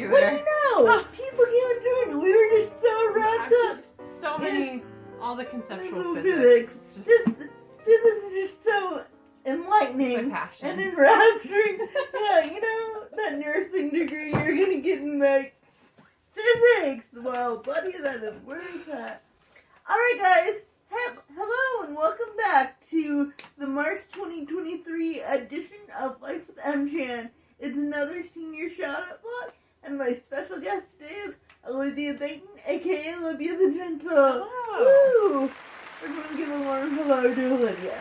you What there. do you know? People came and joined. We were just so wrapped up. Just so many, all the conceptual physics. Just Physics is just so enlightening it's my passion. and enrapturing. Yeah, you know, that nursing degree you're going to get in, like, physics. Well, buddy, that is where it's at. Alright, guys. Hello and welcome back to the March 2023 edition of Life with EmShan. It's another senior shoutout vlog, and my special guest today is Olivia Baden, aka Olivia the Gentle. Hello. Woo! Everyone give a warm hello to Olivia.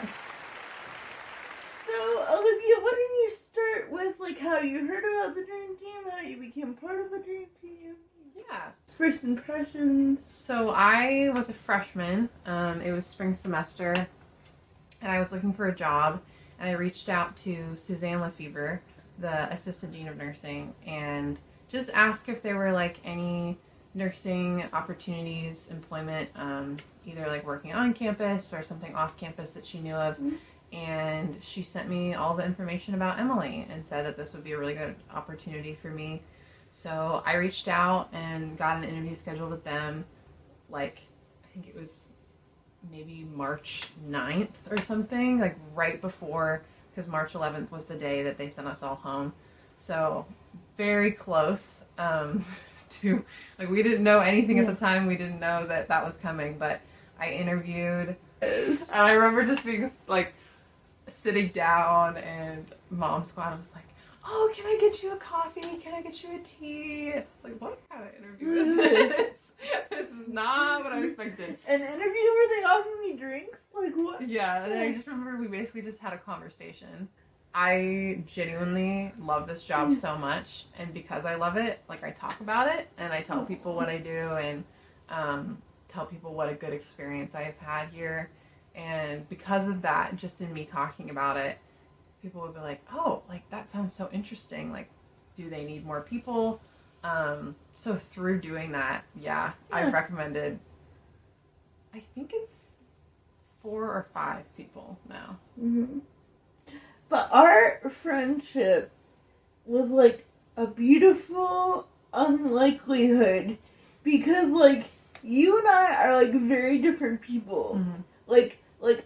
So, Olivia, why don't you start with, like, how you heard about the Dream Team, how you became part of the Dream Team? Yeah. First impressions. So I was a freshman. It was spring semester, and I was looking for a job, and I reached out to Suzanne Lefevre, the assistant dean of nursing, and just asked if there were, like, any nursing opportunities, employment, either like working on campus or something off campus that she knew of. Mm-hmm. And she sent me all the information about Emily and said that this would be a really good opportunity for me. So I reached out and got an interview scheduled with them, like, I think it was maybe March 9th or something, like right before, because March 11th was the day that they sent us all home. So very close to, like, we didn't know anything at the time. We didn't know that that was coming, but I interviewed, and I remember just being, like, sitting down, and Mom Squad was like, oh, can I get you a coffee? Can I get you a tea? I was like, what kind of interview is this? This is not what I expected. An interview where they offered me drinks? Like, what? Yeah, and I just remember we basically just had a conversation. I genuinely love this job so much, and because I love it, like, I talk about it, and I tell people what I do, and tell people what a good experience I have had here. And because of that, just in me talking about it, people would be like, oh, like, that sounds so interesting. Like, do they need more people? So through doing that, yeah, I've recommended, I think it's 4 or 5 people now. Mm-hmm. But our friendship was, like, a beautiful unlikelihood because, like, you and I are, like, very different people. Mm-hmm. Like,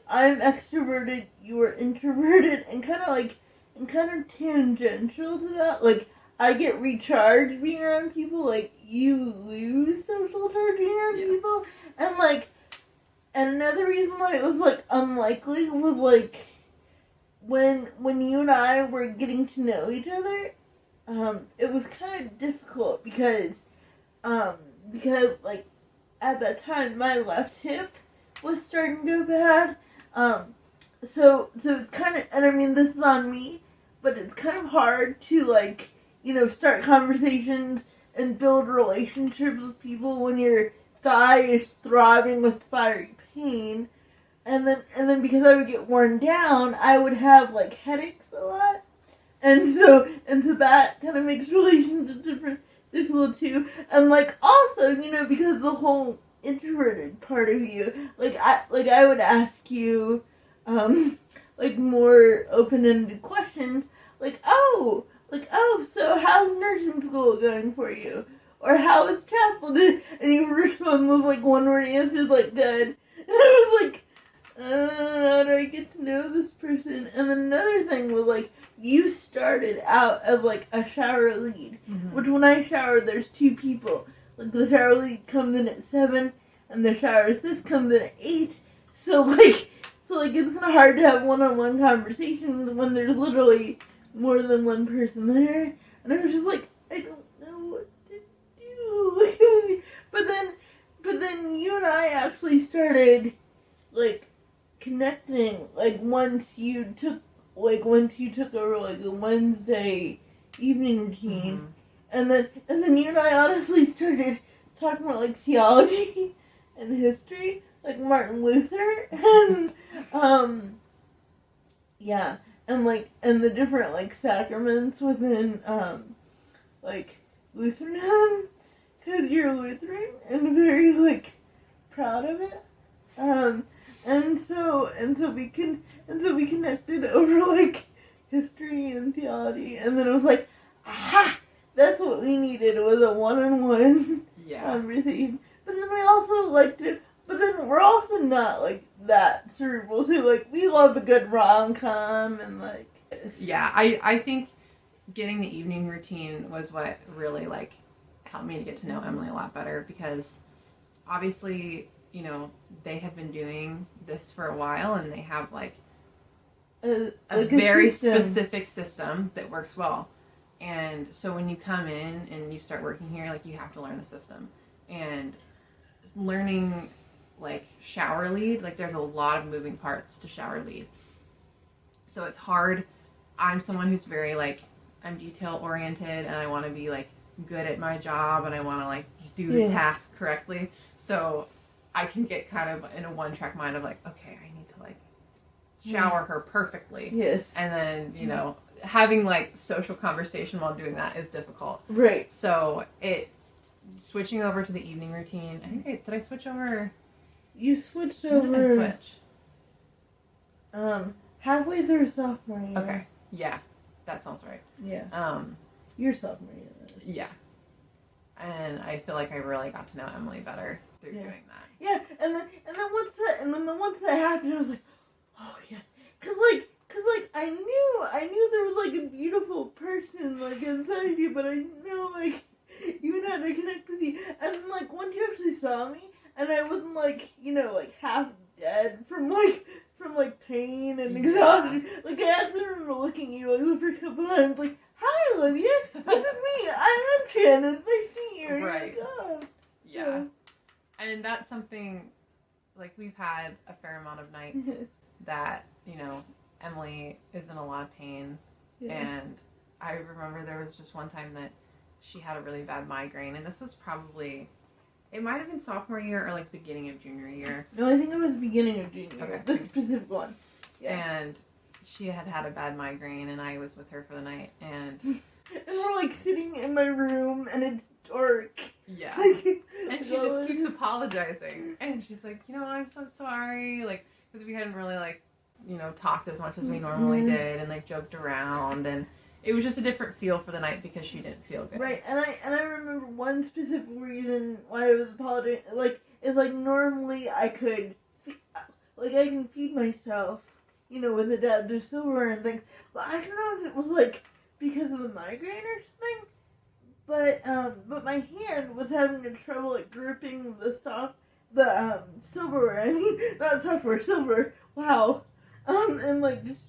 I'm extroverted, you are introverted, and kind of tangential to that. Like, I get recharged being around people, like, you lose social charge being around people. And, like, and another reason why it was, like, unlikely was, like, when you and I were getting to know each other, it was kind of difficult because, like, at that time, my left hip was starting to go bad. So it's kind of, and I mean, this is on me, but it's kind of hard to, like, you know, start conversations and build relationships with people when your thigh is throbbing with fiery pain. And then because I would get worn down, I would have, like, headaches a lot. And so that kind of makes relationships difficult too. And, like, also, you know, because the whole introverted part of you, like I would ask you, like, more open-ended questions, oh, so how's nursing school going for you? Or how is chapel? And you respond with, like, one-word answers, like, good. And I was like, how do I get to know this person? And then another thing was, like, you started out as, like, a shower lead, which when I shower, there's 2 people. Like, the shower lead comes in at 7, and the shower assist comes in at 8. So, like, it's kind of hard to have one-on-one conversations when there's literally more than one person there. And I was just like, I don't know what to do. Like, it was, but then you and I actually started, like, connecting, like, once you took over, like, a Wednesday evening routine. And then you and I honestly started talking about, like, theology and history, like Martin Luther, and and the different, like, sacraments within, like, Lutheranism, because you're Lutheran and very, like, proud of it. And so we connected over, like, history and theology, and then it was like, aha! that's what we needed, was a one-on-one conversation. But then we also like to, but then we're also not like that cerebral too. Like, we love a good rom-com and like. Yeah, I think getting the evening routine was what really like helped me to get to know Emily a lot better, because obviously, you know, they have been doing this for a while and they have like a very specific system that works well. And so when you come in and you start working here, like, you have to learn the system. And learning like shower lead, like, there's a lot of moving parts to shower lead. So it's hard. I'm someone who's very like, I'm detail oriented and I want to be like good at my job and I want to like do the task correctly. So I can get kind of in a one-track mind of like, okay, I need to like shower her perfectly. Yes. And then, you know, having like social conversation while doing that is difficult. Right. So switching over to the evening routine, I think did I switch over? You switched over. When did I switch? Halfway through sophomore year. Okay. Yeah. That sounds right. Yeah. Your sophomore year. Yeah. And I feel like I really got to know Emily better through doing that. Yeah, and then once that happened, I was like, oh yes, cause I knew there was like a beautiful person like inside you, but I didn't know like even how to connect with you. And then, like, once you actually saw me, and I wasn't like, you know, like half dead from pain and exhaustion. Like, I actually remember looking at you like the first couple times, like, hi Olivia, this is me, I'm EmShan, it's nice to meet you. Right. Like, oh. Yeah. So. And that's something, like, we've had a fair amount of nights that, you know, Emily is in a lot of pain. Yeah. And I remember there was just one time that she had a really bad migraine, and this was probably, it might have been sophomore year or, like, beginning of junior year. No, I think it was beginning of junior year, the specific one. Yeah. And she had a bad migraine, and I was with her for the night, and... And we're, like, sitting in my room, and it's dark. Yeah. And she just keeps apologizing. And she's like, you know, I'm so sorry. Like, because we hadn't really, like, you know, talked as much as we normally did, and, like, joked around. And it was just a different feel for the night because she didn't feel good. Right. And I remember one specific reason why I was apologizing. Like, is, like, normally I could, I can feed myself, you know, with a dab to silver and things. But I don't know if it was, like, because of the migraine or something, but my hand was having a trouble like gripping the silverware. I mean, not software, silver. Wow. And like just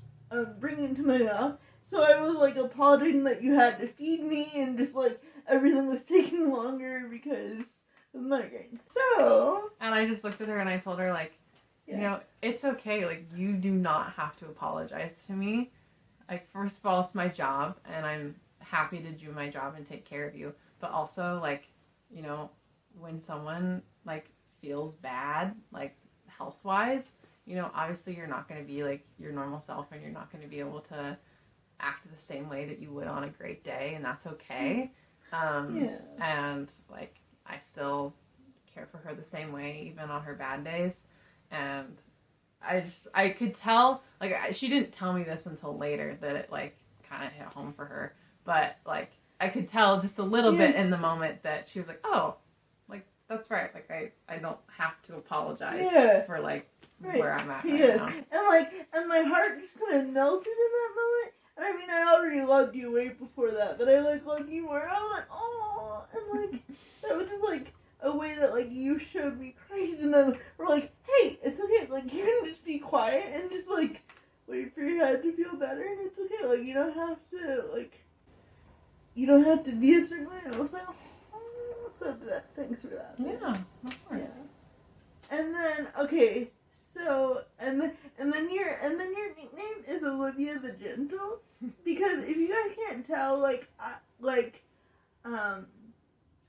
bringing it to my mouth. So I was like apologizing that you had to feed me, and just like everything was taking longer because of migraine. So. And I just looked at her and I told her like, you know, it's okay. Like, you do not have to apologize to me. Like, first of all, it's my job, and I'm happy to do my job and take care of you. But also, like, you know, when someone, like, feels bad, like, health-wise, you know, obviously you're not going to be, like, your normal self, and you're not going to be able to act the same way that you would on a great day, and that's okay. And, like, I still care for her the same way, even on her bad days. And I could tell, like, she didn't tell me this until later that it, like, kind of hit home for her. But, like, I could tell just a little bit in the moment that she was like, oh, like, that's right. Like, I don't have to apologize for, like, where I'm at right now. And, like, and my heart just kind of melted in that moment. And, I mean, I already loved you way before that, but I, like, loved you more. And I was like, oh, and, like, that was just, like, a way that, like, you showed me Christ, and then we're like, hey, it's okay, like, you can just be quiet and just, like, wait for your head to feel better, and it's okay, like, you don't have to be a certain way. And I was like, oh, so thanks for that. Yeah, of course. Yeah. And then, okay, so, and then your nickname is Olivia the Gentle, because if you guys can't tell,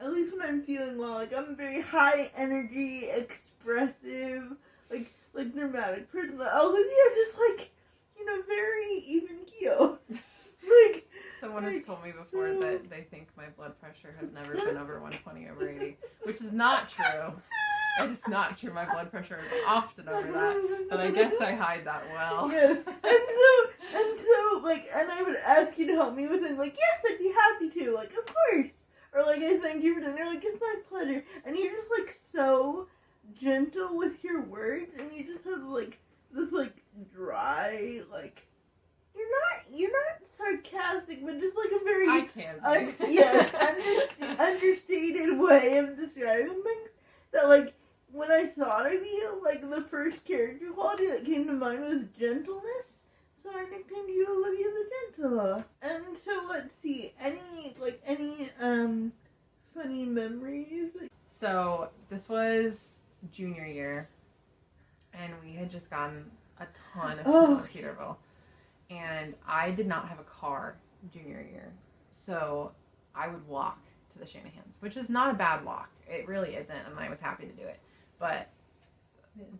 at least when I'm feeling well, like, I'm a very high energy, expressive, like dramatic person. Olivia just, like, you know, very even keel. Like, someone has told me before that they think my blood pressure has never been over 120/80, which is not true. It's not true. My blood pressure is often over that, but I guess I hide that well. Yes, and so like, and I would ask you to help me with it, like, yes, I'd be happy to, like, of course. Or, like, I thank you for dinner, like, it's my pleasure. And you're just, like, so gentle with your words, and you just have, like, this, like, dry, like, you're not sarcastic, but just, like, a very... I can be. Understated way of describing things. That, like, when I thought of you, like, the first character quality that came to mind was gentleness. So I nicknamed you Olivia the Gentle. And so let's see, any funny memories? So this was junior year, and we had just gotten a ton of snow in Cedarville. And I did not have a car junior year, so I would walk to the Shanahans, which is not a bad walk. It really isn't, and I was happy to do it. But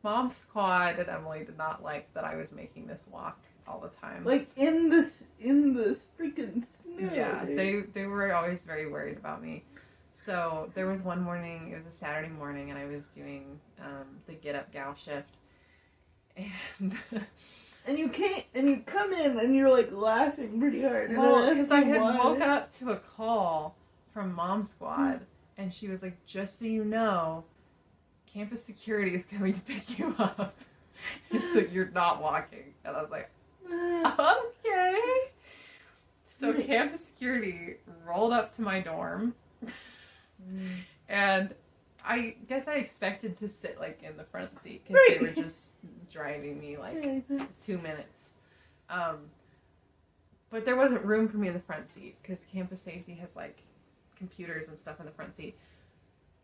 Mom Squad and Emily did not like that I was making this walk all the time. Like in this freaking snow. Yeah, they were always very worried about me. So there was one morning, it was a Saturday morning, and I was doing the Get Up Gal shift, and and you come in and you're like laughing pretty hard. Well, because I had woken up to a call from Mom Squad, and she was like, "Just so you know, campus security is coming to pick you up, and so you're not walking." And I was like, "Okay." So campus security rolled up to my dorm, and I guess I expected to sit like in the front seat because they were just driving me like 2 minutes. But there wasn't room for me in the front seat because campus safety has like computers and stuff in the front seat.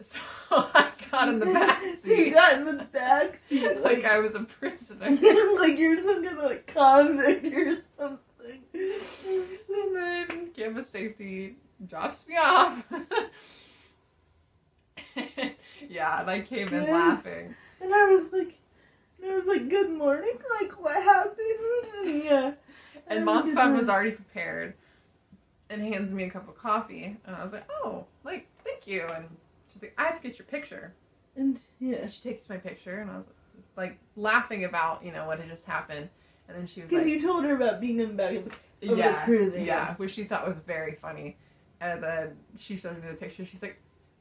So I got in the back seat. So you got in the back seat. Like I was a prisoner. Like you're some kind of like convict or something. And then campus safety drops me off. Yeah, and I came in laughing. And I was like, good morning, like, what happened? And yeah. And Mom's Squad was already prepared and hands me a cup of coffee. And I was like, oh, like, thank you. And she's like, I have to get your picture. And yeah. And she takes my picture, and I was like laughing about, what had just happened. And then she was like... Because you told her about being in the back of the cruiser. Yeah, which she thought was very funny. And then she showed me the picture. She's like,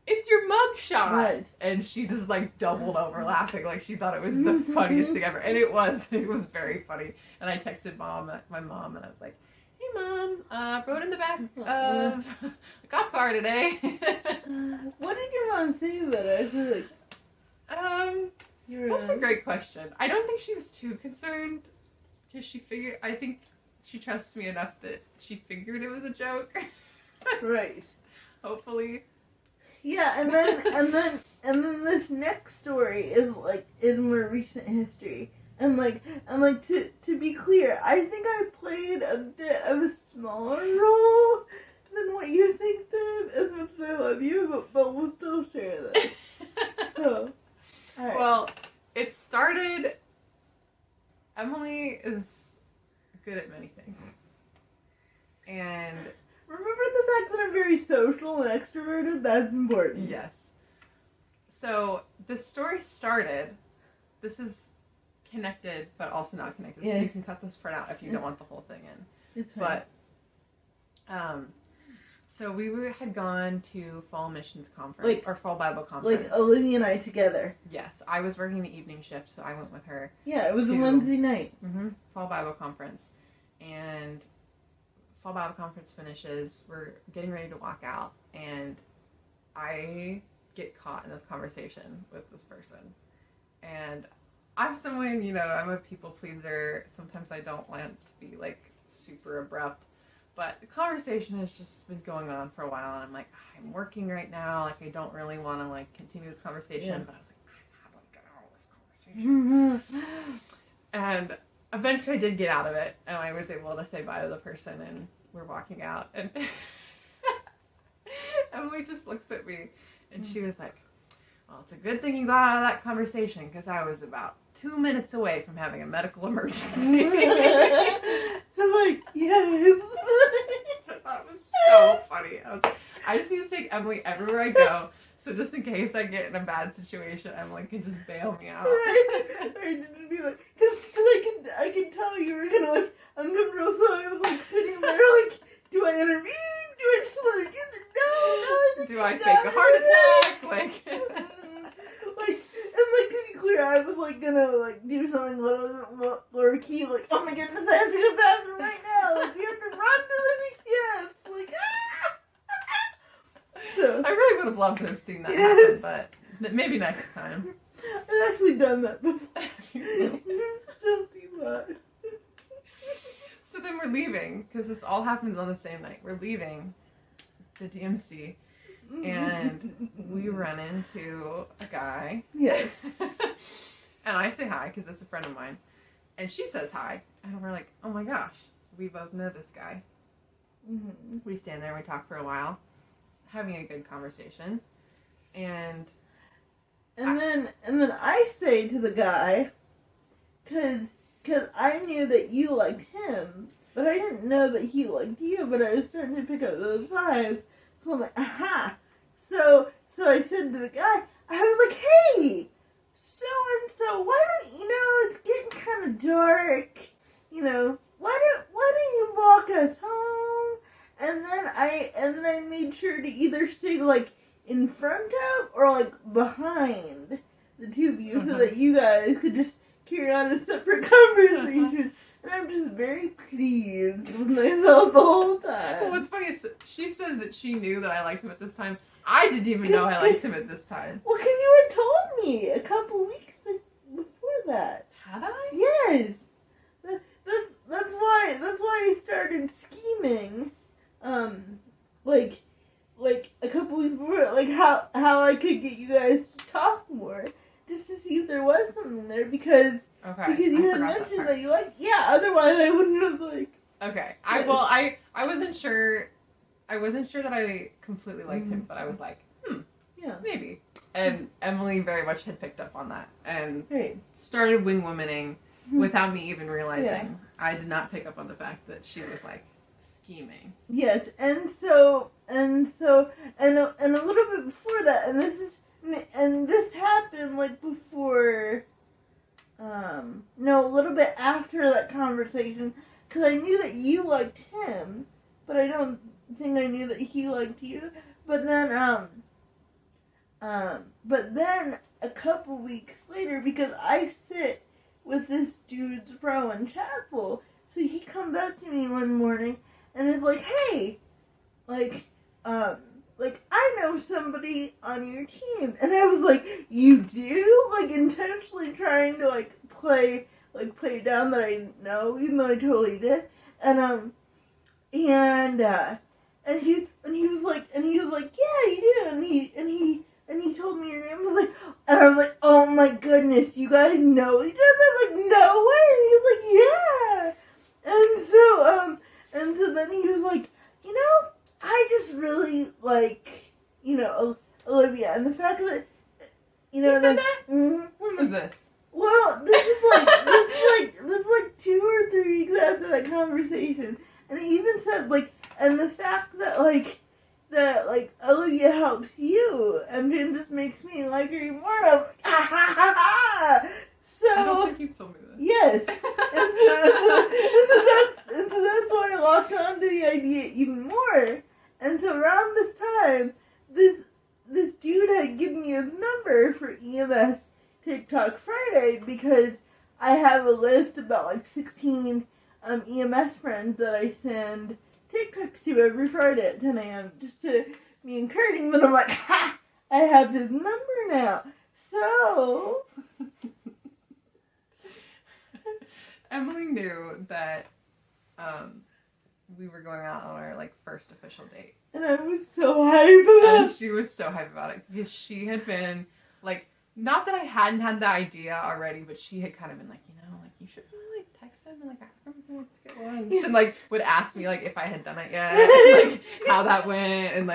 it's your mugshot. Right. And she just like doubled over laughing, like she thought it was the funniest thing ever. And it was very funny. And I texted my mom, and I was like, hey Mom, rode in the back of a cop car today. What did your mom say to that? I feel like that's a great question. I don't think she was too concerned because I think she trusts me enough that she figured it was a joke. Right. Hopefully. Yeah, and then this next story is more recent history. And to be clear, I think I played a bit of a smaller role than what you think, Deb, as much as I love you, but we'll still share that. So, all right. Well, it started... Emily is good at many things. And... Remember the fact that I'm very social and extroverted? That's important. Yes. So, the story started... This is connected, but also not connected. Yeah. So you can cut this part out if you don't want the whole thing in. It's fine. But, so we had gone to Fall Missions Conference, or Fall Bible Conference. Like Olivia and I together. Yes. I was working the evening shift, so I went with her. Yeah, it was a Wednesday night. Mm-hmm. Fall Bible Conference. And Fall Bible Conference finishes, we're getting ready to walk out, and I get caught in this conversation with this person. And I'm someone, I'm a people pleaser. Sometimes I don't want to be, super abrupt. But the conversation has just been going on for a while, and I'm like, I'm working right now. I don't really want to, continue this conversation. Yes. But I was like, how do I get out of this conversation? And eventually I did get out of it, and I was able to say bye to the person, and we're walking out. And Emily just looks at me, and she was like, well, it's a good thing you got out of that conversation, because I was about 2 minutes away from having a medical emergency. So yes. I thought it was so funny. I just need to take Emily everywhere I go So just in case I get in a bad situation, Emily can just bail me out. Right. To be like, because I can tell you were gonna like uncomfortable, so I was like sitting there like, do I intervene? Do I just let her get it? No. Do I fake a heart attack? Like, and like to be clear, I was like gonna like do something a little bit lower key, like, oh my goodness, I have to go to the bathroom right now. Like, we have to run to the BTS. Like, So, I really would have loved to have seen that yes. happen, but maybe next time. I've actually done that before. Don't do that. So then we're leaving, because this all happens on the same night. We're leaving the DMC, and we run into a guy. Yes. And I say hi, because it's a friend of mine. And she says hi. And we're like, oh my gosh, we both know this guy. Mm-hmm. We stand there and we talk for a while, having a good conversation. And then I say to the guy, because I knew that you liked him, but I didn't know that he liked you, but I was starting to pick up those vibes. So I'm like, aha. So I said to the guy, I was like, hey, so-and-so, why don't, it's getting kind of dark, why don't you walk us home? And then I made sure to either stay, like, in front of or, like, behind the two of you so that you guys could just carry on a separate conversation. And I'm just very pleased with myself the whole time. Well, what's funny is she says that she knew that I liked him at this time. I didn't even know I liked him at this time. Well, because you had told me a couple weeks before that. Had I? Yes. That's why I started scheming. Like a couple weeks before, like how I could get you guys to talk more, just to see if there was something there, because you had mentioned that you liked. Yeah. Otherwise, I wouldn't have like. Okay. Yes. I wasn't sure. I wasn't sure that I completely liked him, but I was like, yeah, maybe. And Emily very much had picked up on that and right. started wingwomaning without me even realizing. Yeah. I did not pick up on the fact that she was like scheming. Yes, and a little bit before that, and this happened like before. No, a little bit after that conversation, because I knew that you liked him, but I don't think I knew that he liked you. But then a couple weeks later, because I sit with this dude's bro in chapel, so he comes up to me one morning and is like, hey, I know somebody on your team. And I was like, you do? Like, intentionally trying to, play down that I didn't know, even though I totally did. And he was like, yeah, you do. And he told me your name. I was like, oh my goodness, you guys know each other? Like, no way. And he was like, yeah. And so then he was like, I just really like, Olivia, and the fact that, He said that? Mm-hmm. When was this? Well, this is like 2 or 3 weeks after that conversation, and he even said and the fact that Olivia helps you, EmShan just makes me like her even more. I was like, ha ha ha ha. So I don't think you've told me that. yes, and so that's why I locked onto the idea even more. And so around this time, this dude had given me his number for EMS TikTok Friday, because I have a list about 16 EMS friends that I send TikToks to every Friday at 10 a.m. just to be encouraging them. I'm like, ha! I have his number now. So Emily knew that we were going out on our first official date. And I was so hyped about it. And she was so hyped about it, because she had been not that I hadn't had the idea already, but she had kind of been you should really text him and ask him if he wants to get one. And she would ask me if I had done it yet, how that went, and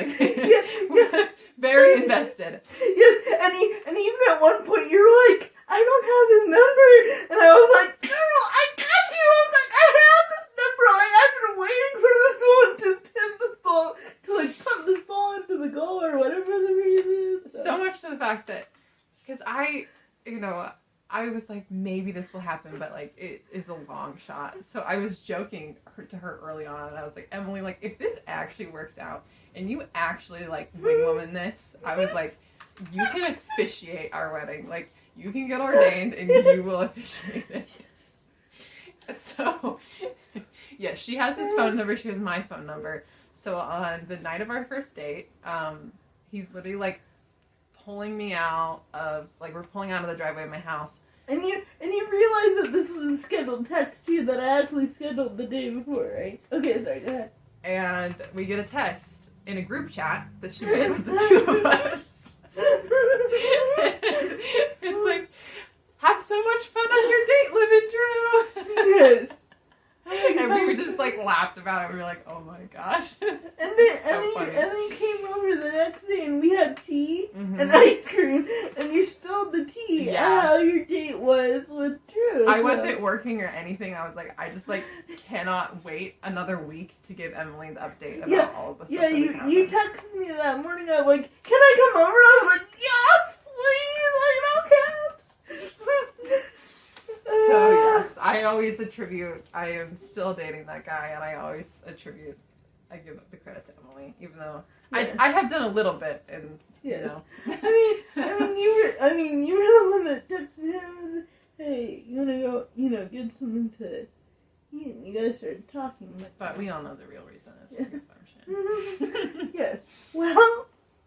very invested. Yes, and even at one point you were like, I don't have his number, and I was like, girl, I got you. I was like, I have this number. I've been waiting for this one to pin this ball, to pump this ball into the goal or whatever the reason is. was like, maybe this will happen, but like it is a long shot. So I was joking to her early on, and I was like, Emily, like if this actually works out and you actually like wing woman this, I was like, you can officiate our wedding. Like you can get ordained and you will officiate it. So yeah, she has his phone number, she has my phone number. So on the night of our first date, he's literally like pulling me out of, like, we're pulling out of the driveway of my house. And you realize that this was a scheduled text too that I actually scheduled the day before, right? Okay, sorry, go ahead. And we get a text in a group chat that she made with the two of us. It's like, have so much fun on your date, Liv and Drew. Yes. And we were just like laughed about it. We were like, oh my gosh. And then you came over the next day and we had tea Mm-hmm. and ice cream and you spilled the tea on how your date was with Drew. I wasn't working or anything. I was like, I just like cannot wait another week to give Emily the update about all of the stuff. Yeah, you texted me that morning. I'm like, can I come over? I was like, yes, please, like no cats. So yes, I always attribute, I am still dating that guy, and I give up the credit to Emily, even though I have done a little bit, and you know. I mean, you were the one that texted him and said, hey, you wanna go, get something to eat, and you guys started talking. But we all know the real reason is because EmShan. Yes. Well,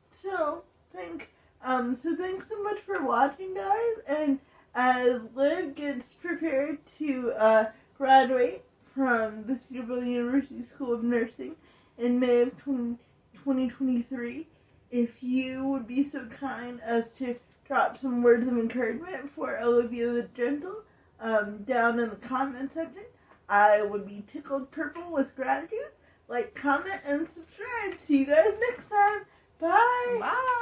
so thanks so much for watching, guys, and as Liv gets prepared to graduate from the Cedarville University School of Nursing in May of 2023, if you would be so kind as to drop some words of encouragement for Olivia the Gentle down in the comment section, I would be tickled purple with gratitude. Like, comment, and subscribe. See you guys next time. Bye. Bye.